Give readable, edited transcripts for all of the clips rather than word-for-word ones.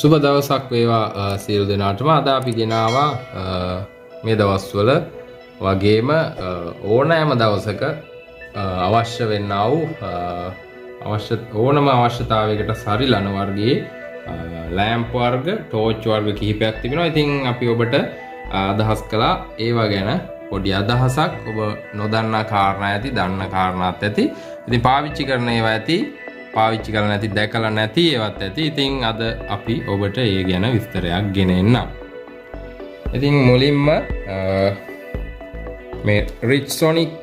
සුබ දවසක් වේවා සියලු දෙනාටම. අද අපි ගෙනාවා මේ දවස්වල වගේම ඕනෑම දවසක අවශ්‍ය වෙන්නා වූ ඕනම අවශ්‍යතාවයකට සරිලන වර්ගයේ ලෑම්ප් වර්ග, ටෝච් වර්ග කිහිපයක් තිබෙනවා. ඉතින් අපි ඔබට අදහස් කළා ඒවා ගැන පොඩි අදහසක්. ඔබ නොදන්නා කාරණා ඇති, දන්න කාරණාත් ඇති. ඉතින් පාවිච්චි කරන ඒවා ඇති, පාවිච්චි කරලා නැති, දැකලා නැති ඒවත් ඇති. ඉතින් අද අපි ඔබට ඒ ගැන විස්තරයක් ගෙන එන්නම්. ඉතින් මුලින්ම මේ රිච්සොනික්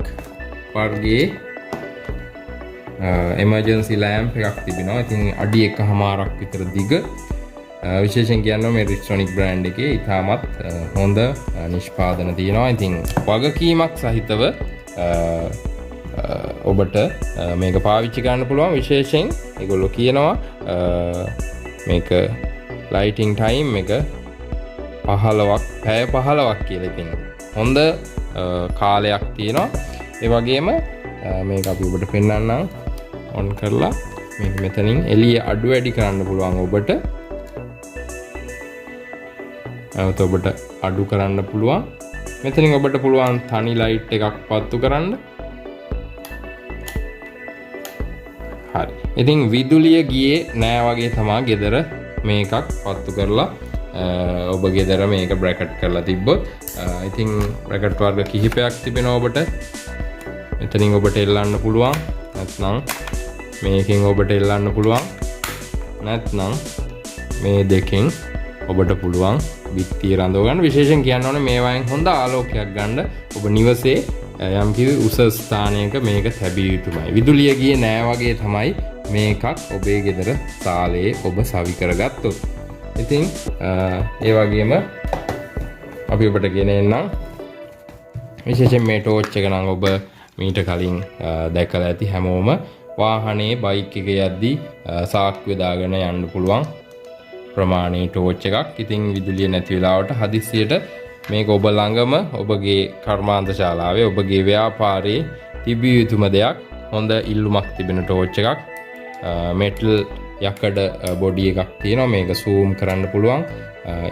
වර්ගයේ එමර්ජන්සි ලෑම්ප් එකක් තිබෙනවා. ඉතින් අඩි 1.5ක් විතර දිග. විශේෂයෙන් කියනවා මේ රිච්සොනික් බ්‍රෑන්ඩ් එකේ ඉතාමත් හොඳ නිෂ්පාදන තියෙනවා. ඉතින් වගකීමක් සහිතව ඔබට මේක පාවිච්චි කරන්න පුළුවන්. විශේෂයෙන් ඒගොල්ලෝ කියනවා මේක ලයිටිං ටයිම් එක 15ක් පැය 15ක් කියලා. ඉතින් හොඳ කාලයක් තියෙනවා. ඒ වගේම මේක අපි ඔබට පෙන්වන්නම් ඔන් කරලා. මේක මෙතනින් එළිය අඩු වැඩි කරන්න පුළුවන් ඔබට. ඔබට අඩු කරන්න පුළුවන්. මෙතනින් ඔබට පුළුවන් තනි ලයිට් එකක් පත්තු කරන්න. හරි. ඉතින් විදුලිය ගියේ නෑ වගේ තමයි ගෙදර මේකක් පත්තු කරලා ඔබ ගෙදර මේක බ්‍රැකට් කරලා තිබ්බොත්. ඉතින් බ්‍රැකට් වර්ග කිහිපයක් තිබෙනවා ඔබට. මෙතනින් ඔබට එල්ලන්න පුළුවන්. නැත්නම් මේකෙන් ඔබට එල්ලන්න පුළුවන්. නැත්නම් මේ දෙකෙන් ඔබට පුළුවන් බිත්තිය රඳව ගන්න. විශේෂයෙන් කියන්න ඕනේ මේවායින් හොඳ ආලෝකයක් ගන්න ඔබ නිවසේ යම් කිසි උස ස්ථානයක මේක තැබිය යුතුමයි. විදුලිය ගියේ නෑ වගේ තමයි මේකක් ඔබේ ගෙදර සාලේ ඔබ සවි කරගත්තොත්. ඉතින් ඒ වගේම අපි ඔබට ගෙන එන්නම් විශේෂයෙන් මේ ටෝච් එක නම් ඔබ මීට කලින් දැකලා ඇති හැමෝම. වාහනේ බයික් එක යද්දී සාක්කුවේ දාගෙන යන්න පුළුවන් ප්‍රමාණයේ ටෝච් එකක්. ඉතින් විදුලිය නැති වෙලාවට හදිස්සියට මේක ඔබ ළඟම ඔබගේ කර්මාන්ත ශාලාවේ ඔබගේ ව්‍යාපාරයේ තිබිය යුතුම දෙයක්. හොඳ ඉල්ලුමක් තිබෙන ටෝච් එකක්. මෙටල් යකඩ බොඩි එකක් තියෙනවා. මේක සූම් කරන්න පුළුවන්.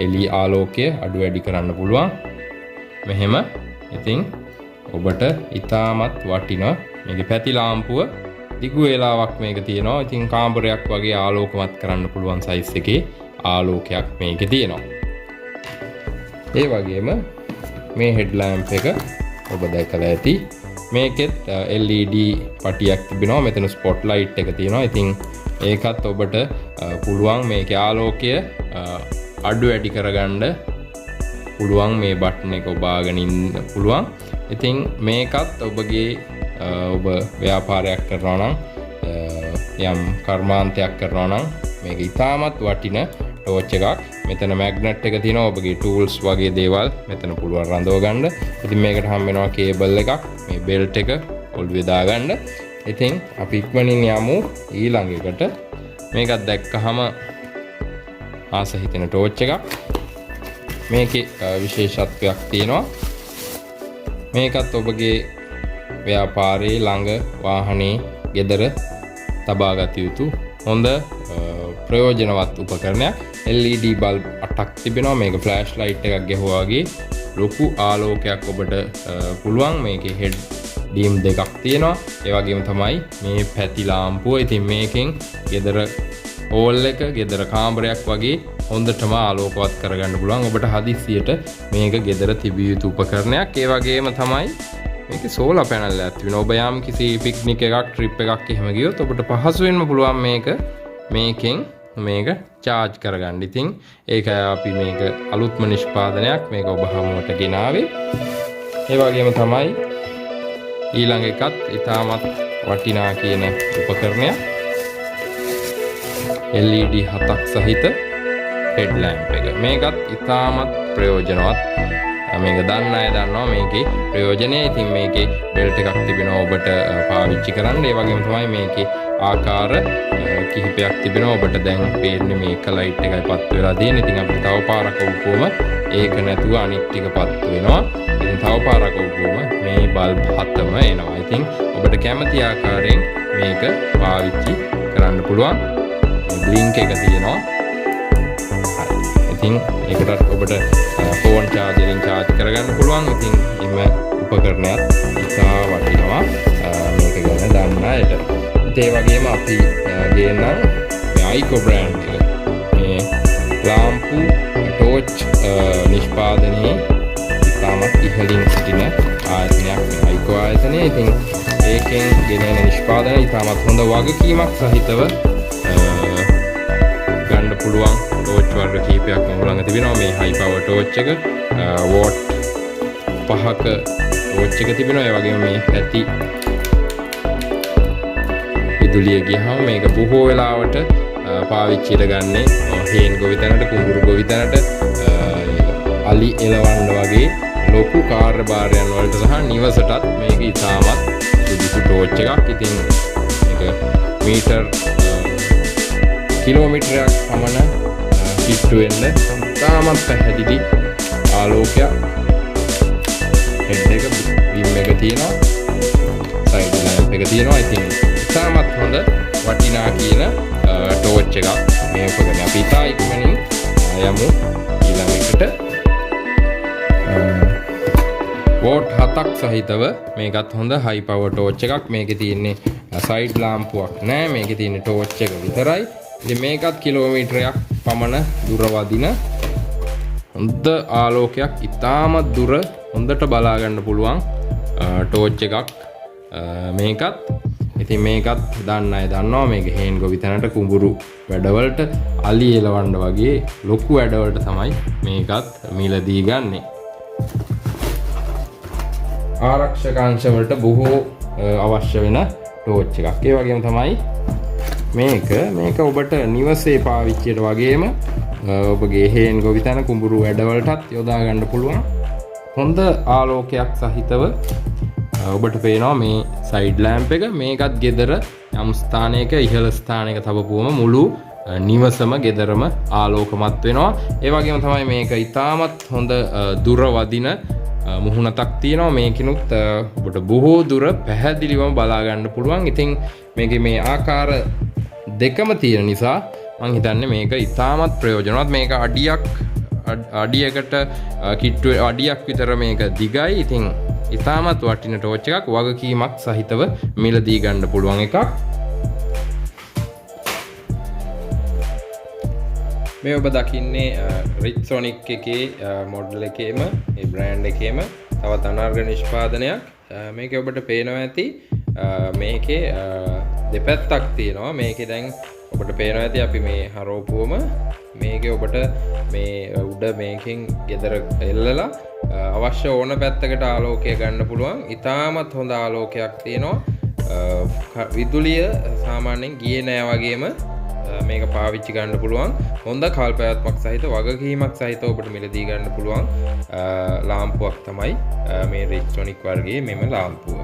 එළි ආලෝකය අඩු වැඩි කරන්න පුළුවන්. මෙහෙම. ඉතින් ඔබට ඉතාමත් වටිනවා. මේකේ පැති ලාම්පුව දිගු වේලාවක් මේක තියෙනවා. ඉතින් කාමරයක් වගේ ආලෝකමත් කරන්න පුළුවන් සයිස් එකේ ආලෝකයක් මේකේ තියෙනවා. ඒ වගේම මේ හෙඩ් ලෑම්ප් එක ඔබ දැකලා ඇති. මේකෙත් LED පටියක් තිබෙනවා. මෙතන ස්පොට් ලයිට් එක තියෙනවා. ඉතින් ඒකත් ඔබට පුළුවන් මේකේ ආලෝකය අඩු වැඩි කරගන්න පුළුවන්. මේ බටන් එක ඔබාගෙන ඉන්න පුළුවන්. ඉතින් මේකත් ඔබගේ ඔබ ව්‍යාපාරයක් කරනවා නම් යම් කර්මාන්තයක් කරනවා නම් මේක ඉතාමත් වටින ටෝච් එකක්. මෙතන මැග්නට් එක තියෙනවා. ඔබගේ ටූල්ස් වගේ දේවල් මෙතන පුළුවන් රඳව ගන්න. ඉතින් මේකට හම් වෙනවා කේබල් එකක්. මේ බෙල්ට් එක ඔළුවේ දාගන්න. ඉතින් අපි ඉක්මනින් යමු ඊළඟ එකට. මේකත් දැක්කහම ආස හිතෙන ටෝච් එකක්. මේකේ විශේෂත්වයක් තියෙනවා. මේකත් ඔබගේ ව්‍යාපාරයේ ළඟ වාහනේ ගෙදර තබා ගත යුතු හොඳ ප්‍රයෝජනවත් උපකරණයක්. LED බල්බ් 8ක් තිබෙනවා. මේක ෆ්ලෑෂ් ලයිට් එකක් ගැහුවා වගේ ලොකු ආලෝකයක් ඔබට පුළුවන්. මේකේ හෙඩ් ඩීම් දෙකක් තියෙනවා. ඒ වගේම තමයි මේ පැති ලාම්පුව. ඉතින් මේකෙන් ගෙදර හෝල් එක, ගෙදර කාමරයක් වගේ හොඳටම ආලෝකවත් කරගන්න පුළුවන්. ඔබට හදිස්සියට මේක ගෙදර තිබිය යුතු උපකරණයක්. ඒ වගේම තමයි මේකේ සෝලාර් පැනල් එකක් තිබෙනවා. ඔබ යම් කිසි පික්නික් එකක්, ට්‍රිප් එකක් එහෙම ගියොත් ඔබට පහසුවෙන්ම පුළුවන් මේකෙන් මේක charge කරගන්න. ඉතින් ඒකයි අපි මේක අලුත්ම නිෂ්පාදනයක් මේක ඔබ හමුවට ගෙනාවේ. ඒ වගේම තමයි ඊළඟ එකත් ඉතාමත් වටිනා කියන උපකරණයක්. LED 7ක් සහිත හෙඩ් ලෑම්ප් එක. මේකත් ඉතාමත් ප්‍රයෝජනවත්. මේක දන්න අය දන්නවා මේකේ ප්‍රයෝජනය. ඉතින් මේකේ බෙල්ට් එකක් තිබෙනවා ඔබට පාවිච්චි කරන්න. ඒ වගේම තමයි මේකේ ආකාර කිහිපයක් තිබෙනවා. ඔබට දැන් පේන්නේ මේක ලයිට් එකයි පත්තු වෙලා තියෙන්නේ. ඉතින් අපිට තව පාරක් ඔව්වම ඒක නැතුව අනිත් ටික පත්තු වෙනවා. ඉතින් තව පාරක් ඔව්වම මේ බල්බ් 7ම එනවා. ඉතින් ඔබට කැමති ආකාරයෙන් මේක පාවිච්චි කරන්න පුළුවන්. බ්ලින්ක් එක තියෙනවා. ඉතින් ඒකටත් ඔබට ෆෝන් චාර්ජරෙන් චාර්ජ් කරගන්න පුළුවන්. ඉතින් එම උපකරණයක් ඉතා වටිනවා මේක ගැන දන්න අයට. ඒ වගේම අපි ගේන්නම් මේ අයිකෝ බ්‍රෑන්ඩ් එක. මේ ලාම්පු ටෝච් නිෂ්පාදනයේ ඉතාමත් ඉහළින් සිටින ආයතනයක් මේ අයිකෝ ආයතනය. ඉතින් ඒකෙන් ගෙනෙන නිෂ්පාදන ඉතාමත් හොඳ වගකීමක් සහිතව ගන්න පුළුවන් ටෝච් වර්ග කීපයක් මම ළඟ තිබෙනවා. මේ හයි පවර් ටෝච් එක, වෝට් 5ක ටෝච් එක තිබෙනවා. ඒ වගේම මේ ඇති විදුලිය ගියහම මේක බොහෝ වෙලාවට පාවිච්චියට ගන්නේ හේන් ගොවිතැනට, කුඹුරු ගොවිතැනට, අලි එලවන්න වගේ ලොකු කාර්යභාරයන් වලට සහ නිවසටත් මේක ඉතාමත් සුදුසු ටෝච් එකක්. ඉතින් මේක මීටර් කිලෝමීටරයක් පමණ කිට්ටු වෙන්න ඉතාමත් පැහැදිලි ආලෝකයක්. හෙඩ් එක, බිම් එක තියෙනවා, සයිඩ් ලැම්ප් එක තියෙනවා. ඉතින් ඉතාමත් හොඳ වටිනා කියන ටෝච් එකක් මේ උපකරණය. අපි ඉතා ඉක්මනින් යමු ඊළඟට. වෝට් 7ක් සහිතව මේකත් හොඳ හයි පවර් ටෝච් එකක්. මේකේ තියෙන්නේ සයිඩ් ලාම්පුවක් නෑ, මේකේ තියෙන්නේ ටෝච් එක විතරයි. ඉතින් මේකත් කිලෝමීටරයක් පමණ දුර වදින හොඳ ආලෝකයක්, ඉතාමත් දුර හොඳට බලා ගන්න පුළුවන් ටෝච් එකක් මේකත්. ඉතින් මේකත් දන්න අය දන්නවා මේක හේන් ගොවිතැනට, කුඹුරු වැඩවලට, අලි එලවන්න වගේ ලොකු වැඩවලට තමයි මේකත් මිලදී ගන්නේ. ආරක්ෂක අංශ වලට බොහෝ අවශ්‍ය වෙන ටෝච් එකක්. ඒ වගේම තමයි මේක ඔබට නිවසේ පාවිච්චියට වගේම ඔබගේ හේන් ගොවිතැන, කුඹුරු වැඩවලටත් යොදා ගන්න පුළුවන් හොඳ ආලෝකයක් සහිතව ඔබට පේනවා මේ සයිඩ් ලැම්ප් එක. මේකත් ගෙදර යම් ස්ථානයක ඉහළ ස්ථානයක තබපුවම මුළු නිවසම ගෙදරම ආලෝකමත් වෙනවා. ඒ වගේම තමයි මේක ඉතාමත් හොඳ දුර වදින මුහුණතක් තියෙනවා. මේකිනුත් ඔබට බොහෝ දුර පැහැදිලිවම බලා ගන්න පුළුවන්. ඉතින් මේකේ මේ ආකාර දෙකම තියෙන නිසා මම හිතන්නේ මේක ඉතාමත් ප්‍රයෝජනවත්. මේක අඩියකට කිට්ටු අඩියක් විතර මේක දිගයි. ඉතින් ඉතාමත් වටින ටෝච් එකක්, වගකීමක් සහිතව මිලදී ගන්න පුළුවන් එකක්. මේ ඔබ දකින්නේ රිච්සොනික් එකේ මොඩල් එකේම, මේ බ්‍රෑන්ඩ් එකේම තවත් අනර්ග නිෂ්පාදනයක්. මේකේ ඔබට පේනවා ඇති මේකේ දෙපැත්තක් තියෙනවා. මේකේ දැන් ඔබට පේනවා ඇති අපි මේ හරෝපුවම මේකේ ඔබට මේ උඩ මේකෙන් ගෙදර එල්ලලා අවශ්‍ය ඕන පැත්තකට ආලෝකය ගන්න පුළුවන්. ඉතාමත් හොඳ ආලෝකයක් තියෙනවා. විදුලිය සාමාන්‍යයෙන් ගියේ නෑ වගේම මේක පාවිච්චි ගන්න පුළුවන්. හොඳ කල්පයාත්මක් සහිත, වගකීමක් සහිත ඔබට මිලදී ගන්න පුළුවන් ලාම්පුවක් තමයි මේ රිච්සොනික් වර්ගයේ මෙම ලාම්පුව.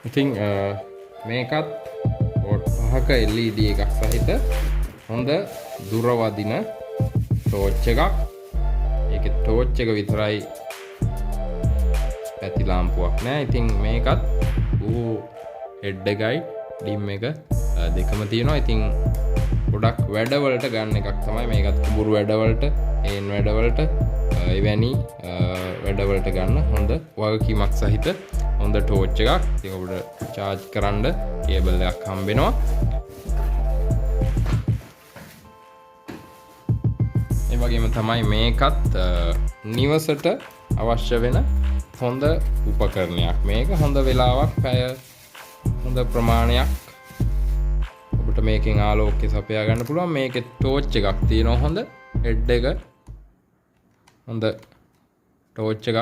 ඉතින් මේකත් වෝට් 5ක LED එකක් සහිත හොඳ දුර වදින ටෝච් එකක්. ඒකේ ටෝච් එක විතරයි, පැති ලාම්පුවක් නෑ. ඉතින් මේකත් හෙඩ් එකයි ඩිම් එක දෙකම තියෙනවා. ඉතින් ගොඩක් වැඩවලට ගන්න එකක් තමයි මේකත්. කුඹුරු වැඩවලට, හේන් වැඩවලට, එවැනි වැඩවලට ගන්න හොඳ වගකීමක් සහිත හොඳ ටෝච් එකක්. ඉතින් ඔබට චාර්ජ් කරන්න කේබල් එකක් හම්බෙනවා. ඒ වගේම තමයි මේකත් නිවසට අවශ්‍ය වෙන හොඳ උපකරණයක්. මේක හොඳ වෙලාවක්, පැය හොඳ ප්‍රමාණයක් ඔබට මේකෙන් ආලෝකය සපයා ගන්න පුළුවන්. මේකේ ටෝච් එකක් තියෙනවා, හොඳ හෙඩ් එක, හොඳ ටෝච් එකක්.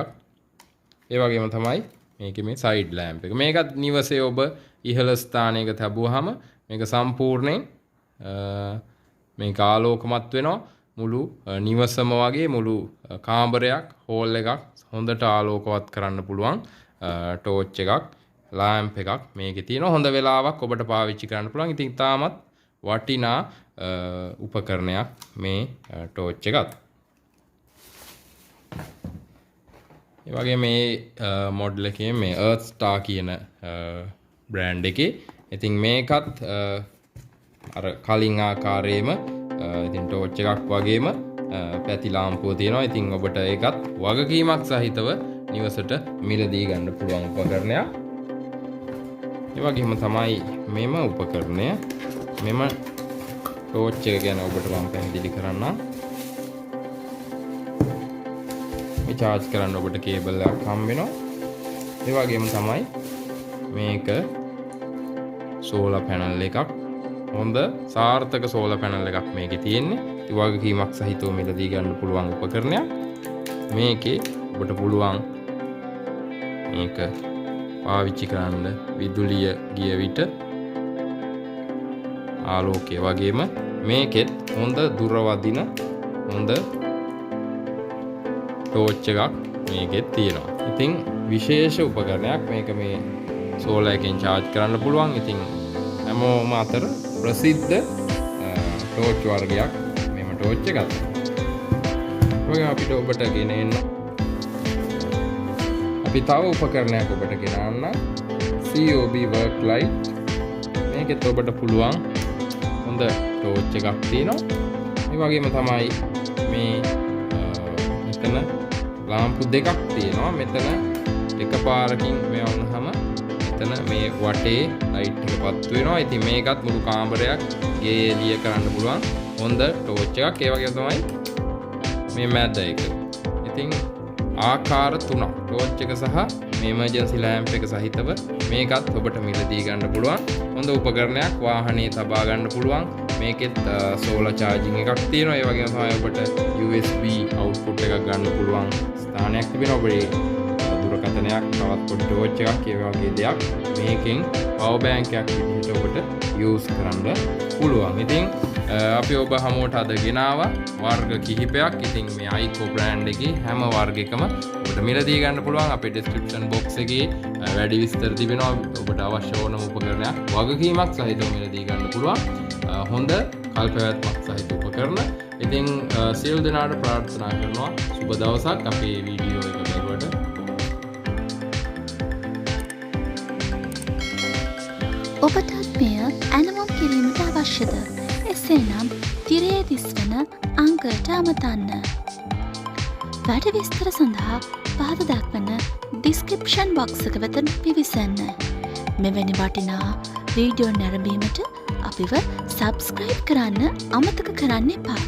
ඒ වගේම තමයි මේකේ මේ සයිඩ් ලැම්ප් එක. මේකත් නිවසේ ඔබ ඉහළ ස්ථානයක තබුවාම මේක සම්පූර්ණයෙන් මේක ආලෝකමත් වෙනවා. මුළු නිවසම වගේ මුළු කාමරයක්, හෝල් එකක් හොඳට ආලෝකවත් කරන්න පුළුවන් ටෝච් එකක්, ලැම්ප් එකක් මේකේ තියෙනවා. හොඳ වෙලාවක් ඔබට පාවිච්චි කරන්න පුළුවන්. ඉතින් තාමත් වටිනා උපකරණයක් මේ ටෝච් එකත්. ඒ වගේ මේ මොඩල් එකේ මේ Earth Star කියන බ්‍රෑන්ඩ් එකේ. ඉතින් මේකත් අර කලින් ආකාරයේම ඉතින් ටෝච් එකක් වගේම පැති ලාම්පුව තියෙනවා. ඉතින් ඔබට ඒකත් වගකීමක් සහිතව නිවසට මිලදී ගන්න පුළුවන් උපකරණයක්. ඒ වගේම තමයි මෙම උපකරණය. මෙම ටෝච් එක ගැන ඔබට මම පැහැදිලි කරන්නම්. මේ charge කරන්න ඔබට කේබල් එකක් හම්බ වෙනවා. ඒ වගේම තමයි මේක සෝලර් පැනල් එකක්. හොඳ සාර්ථක සෝලර් පැනල් එකක් මේකේ තියෙන්නේ. ඒ වගකීමක් සහිතව මිලදී ගන්න පුළුවන් උපකරණයක්. මේකේ ඔබට පුළුවන් මේක පාවිච්චි කරන්න විදුලිය ගිය විට ආලෝකය වගේම මේකෙත් හොඳ දුර වදින හොඳ ටෝච් එකක් මේකෙත් තියෙනවා. ඉතින් විශේෂ උපකරණයක්. මේක මේ සෝලර් එකෙන් charge කරන්න පුළුවන්. ඉතින් හැමෝම අතර ප්‍රසිද්ධ ටෝච් වර්ගයක් මෙම ටෝච් එකත්. ඔය අපිට ඔබට ගෙන එන්න අපි තව උපකරණයක් ඔබට ගෙනන්න COB work light. මේකෙත් ඔබට පුළුවන් හොඳ ටෝච් එකක් තියෙනවා. ඒ වගේම තමයි මේ මෙතන ලාම්පු දෙකක් තියෙනවා. මෙතන එකපාරකින් මේ වුණාම මෙතන මේ වටේ ලයිට් එක පත්තු වෙනවා. ඉතින් මේකත් මුළු කාමරයක් ගේ එළිය කරන්න පුළුවන් හොඳ ටෝච් එකක්. ඒ වගේම තමයි මේ මැද එක. ඉතින් ආකාර 3ක් ටෝච් එක සහ මේ එමර්ජන්සි ලෑම්ප් එක සහිතව මේකත් ඔබට මිලදී ගන්න පුළුවන් හොඳ උපකරණයක්. වාහනේ තබා ගන්න පුළුවන්. මේකෙත් සෝලර් charging එකක් තියෙනවා. ඒ වගේම තමයි ඔබට USB output එකක් ගන්න පුළුවන් ස්ථානයක් තිබෙනවා. ඔබේ දුරකථනයක් තවත් පොඩි ටෝච් එකක් ඒ වගේ දෙයක් මේකෙන් power bank එකක් විදිහට ඔබට use කරන්න පුළුවන්. ඉතින් අපි ඔබ හමුවට අද ගෙනාවා වර්ග කිහිපයක්. ඉතින් මේ අයිකෝ බ්‍රෑන්ඩ් එකේ හැම වර්ගයකම ඔබට මිලදී ගන්න පුළුවන්. අපේ description box එකේ වැඩි විස්තර තිබෙනවා. ඔබට අවශ්‍ය ඕනම උපකරණයක් වගකීමක් සහිතව මිලදී ගන්න පුළුවන්. හොඳ කල්පැවැත්මක් සහිත උපකරණ. ඉතින් සියලු දෙනාට ප්‍රාර්ථනා කරනවා සුබ දවසක් අපේ වීඩියෝ එක බලුවට. ඔබටත් මෙය ඇනවම් කිරීමට අවශ්‍යද? එසේනම් තිරයේ දිස්වන අංකයට අමතන්න. වැඩ විස්තර සඳහා පහත දක්වන ඩිස්ක්‍රිප්ෂන් බොක්ස් එක වෙත පිවිසන්න. මෙවැනි වටිනා වීඩියෝ නැරඹීමට අපිව සබ්ස්ක්‍රයිබ් කරන්න අමතක කරන්න එපා.